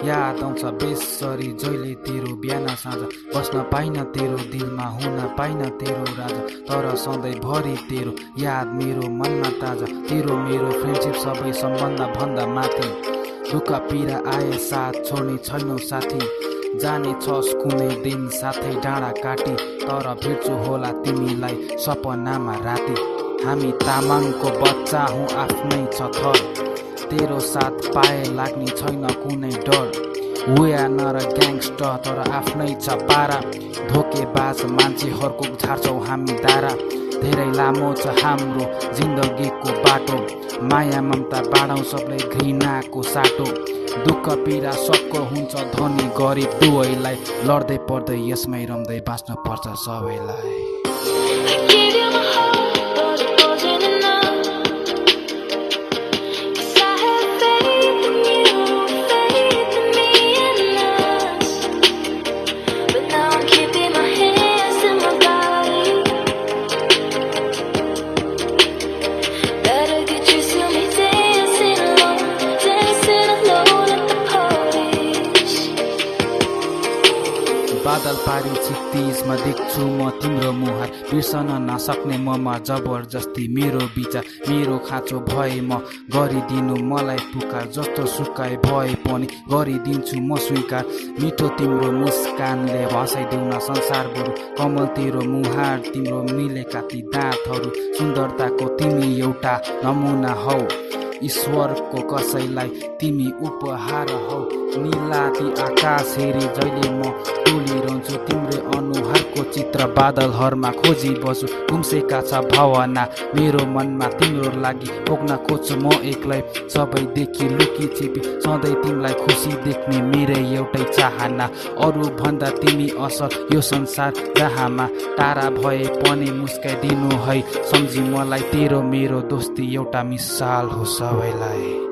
याद आउँछ बेसरी जहिले तेरो बिहान साँझ बस्न पाइन तेरो दिलमा हुन पाइन तेरो राजा तर सधैँभरि तेरो याद मेरो मनमा ताजा तेरो मेरो फ्रेन्डसिप सबै सम्बन्ध भन्दा माथि दुःख पीडा आए साथ छोड्ने छैनौ साथी जाने छस् कुनै दिन साथै डाँडा काटी तर भेट्छु होला तिमीलाई सपनामा राति हामी तामाङको बच्चा हौँ आफ्नै छ थर तेरो साथ पाए लाग्ने छैन कुनै डर we are not a gangster तर आफ्नै छ पारा धोकेबाज मान्छेहरूको झार्छौ हामी दारा धेरै लामो छ हाम्रो जिन्दगीको बाटो माया ममता बाँडौँ सबले घृणाको साटो दुःख पीडा सबको हुन्छ धनी गरिब दुवैलाई लड्दै पर्दै यसमै रम्दै बाँच्नु पर्छ सबैलाई बादल पारी छित्तिसमा देख्छु म तिम्रो मुहार बिर्सन नसक्ने ममा जबरजस्ती मेरो विचार मेरो खाँचो भए म गरिदिनु मलाई पुकार जस्तो सुकाए भए पनि गरिदिन्छु म स्वीकार मिठो तिम्रो मुस्कानले हँसाइदेऊ न संसार बरु कमल तेरो मुहार तिम्रो मिलेका ती दाँतहरू सुन्दरताको तिमी एउटा नमुना हौ ईश्वरको कसैलाई तिमी उपहार हौ नीलाती आकाश हेरी जहिले म टोलिरहन्छु तिम्रै अनुहारको चित्र बादलहरूमा खोजी बस्छु गुम्सेका छ भावना मेरो मनमा तिम्रो लागि पोख्न खोज्छु म एक्लै सबैदेखि लुकी छिपी सधैँ तिमीलाई खुसी देख्ने मेरै एउटै चाहना अरू भन्दा तिमी असल यो संसार जहाँमा टाढा भए पनि मुस्काइदिनु है सम्झी मलाई तेरो मेरो दोस्ती एउटा मिसाल हो सबैलाई